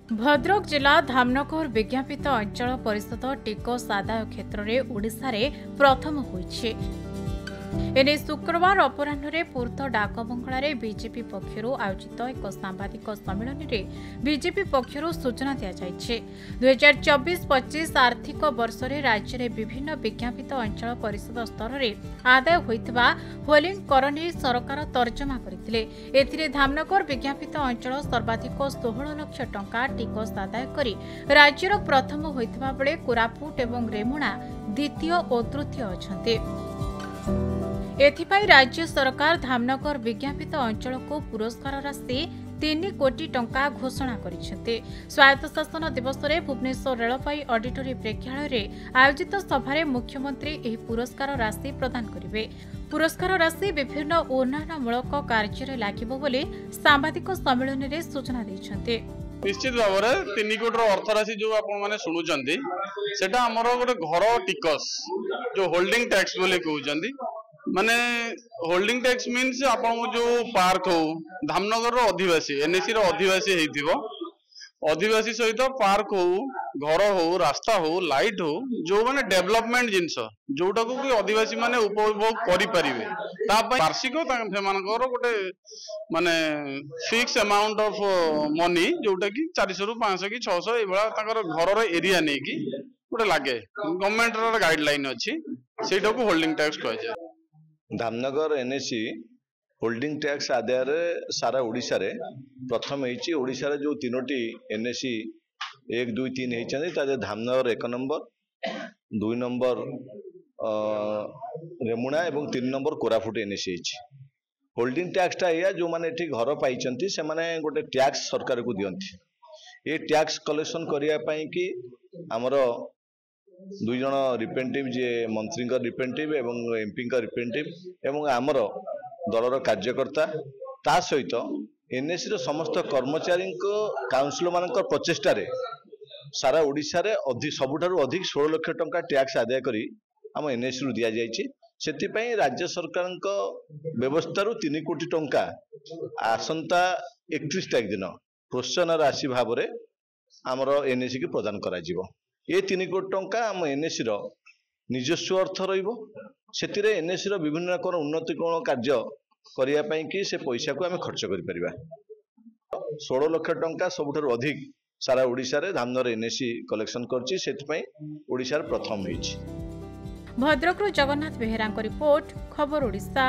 भद्रक जिला धामनगर विज्ञापित अंचल परिषद टिकस आदाय क्षेत्र में ओडिशा रे प्रथम होइछे। एने शुक्रवार अपराह्न पूर्त डाकबंगला बीजेपी पक्षर आयोजित एक सांबादिक सम्मेलन में बीजेपी पक्षर सूचना दी जाइछे। 2024-25 आर्थिक वर्ष में राज्य में विभिन्न विज्ञापित अंचल परिषद स्तर में आदाय होइतिबा होलिंग कर नहीं सरकार तर्जमा करथिले। एथिरे धामनगर विज्ञापित अंचल सर्वाधिक 16 लाख टंका टिकस आदाय करी राज्यर प्रथम होइतिबा बेले कोरापुट एवं रेमुणा द्वितीय और तृतीय अछंते। एथिपाई राज्य सरकार धामनगर विज्ञापित अंचल को पुरस्कार राशि 3 कोटी टंका घोषणा करिसेंते। स्वायत्त शासन दिवस में भुवनेश्वर रेलपाई ऑडिटोरी प्रेक्षालय में आयोजित सभारे मुख्यमंत्री एही पुरस्कार राशि प्रदान करिवे। पुरस्कार राशि विभिन्न उन्नयनमूलक कार्य लागिबो बोली सांबादिक सम्मेलन में सूचना दैछन्ते। निश्चित भाव में 3 कोटी अर्थ राशि जो आपण माने सुनुचंदी सेटा हमर गोटे घर टिकस जो होल्डिंग टैक्स बोले कहउचंदी। माने होल्डिंग टैक्स मीन्स आपण जो पार्क हो धामनगर रो अधिवासी एनएसी रो अधिवासी हेतिबो अधिवासी सहित पार्क हो घर हो रास्ता हो लाइट हो जो माने डेवलपमेंट जिंस जोटा को अधिवासी माने उपभोग करि परिबे ता पय वार्षिक सेमानकर गोटे माने फिक्स अमाउंट ऑफ मनी जोटा कि 400 रु 500 कि 600 एबला ताकर घर रो एरिया नै कि गोटे लागे गवर्नमेंट रो गाइडलाइन अछि सेटा को होल्डिंग टैक्स कहै छै। धामनगर एनएसी होल्डिंग टैक्स आदाय सारा ओडिशा रे प्रथम होइछि। ओडिशा रे जो 3टी एनएसी 1 2 3 होइछन्ती ता धामनगर 1 नंबर 2 नंबर रेमुणा एवं 3 नंबर कोरापुट एनएसी होइछि। होल्डिंग टैक्स टा या जो माने एठी घर पाइछन्ती से माने गोटे टैक्स सरकार को दियंती। ए टैक्स कलेक्शन करिया पई कि हमरो 2 जन रिप्रेजेंटेटिव जे मंत्री का रिप्रेजेंटेटिव एवं एमपी का रिप्रेजेंटेटिव एवं आमर दलर कार्यकर्ता ता सहित एनएसी रो समस्त कर्मचारी काउंसिल मान प्रचेष्टा रे सारा ओडिशा रे सबुठारु अधिक 16 लाख टंका टैक्स आदाय करी आम एनएसी रु दिया जाइछि। सेति पई राज्य सरकार व्यवस्था 3 कोटी टंका आसंता 31 तारिख दिन प्रोत्साहन राशि भाव में आमर एनएसी की प्रदान करा जिवो। ये 3 कोटी टंका आम एनएसी रो निजस्व अर्थ रहिबो। सेतिरे एनएसी रो विभिन्न कोन उन्नतिकरण कार्य करिया पई कि से पैसा को आम खर्च करि परिबा। 16 लाख टंका सबुठारु अधिक सारा ओडिशा रे धामनगर एनएसी कलेक्शन करछि। सेति पई ओडिशा रे प्रथम होइछि। भद्रक जगन्नाथ बेहेरा रिपोर्ट खबर ओडिशा।